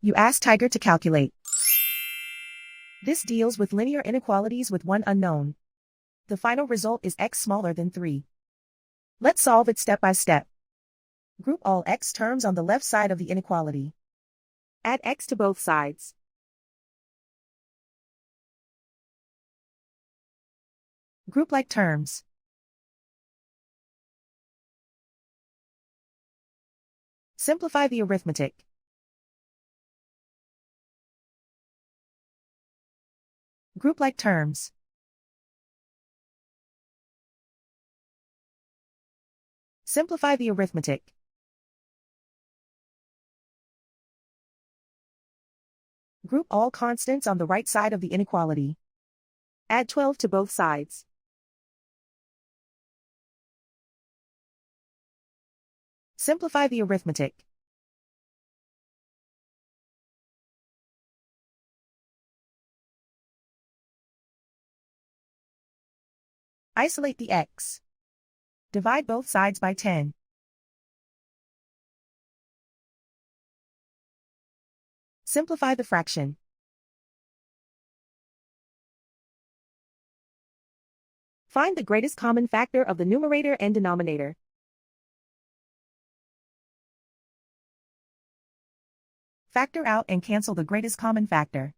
You ask Tiger to calculate. This deals with linear inequalities with one unknown. The final result is x smaller than 3. Let's solve it step by step. Group all x terms on the left side of the inequality. Add x to both sides. Group like terms. Simplify the arithmetic. Group like terms. Simplify the arithmetic. Group all constants on the right side of the inequality. Add 12 to both sides. Simplify the arithmetic. Isolate the x. Divide both sides by 10. Simplify the fraction. Find the greatest common factor of the numerator and denominator. Factor out and cancel the greatest common factor.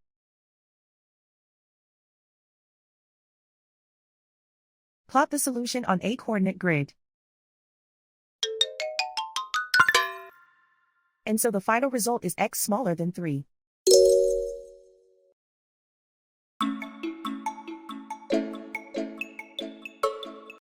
Plot the solution on a coordinate grid. And so the final result is x smaller than 3.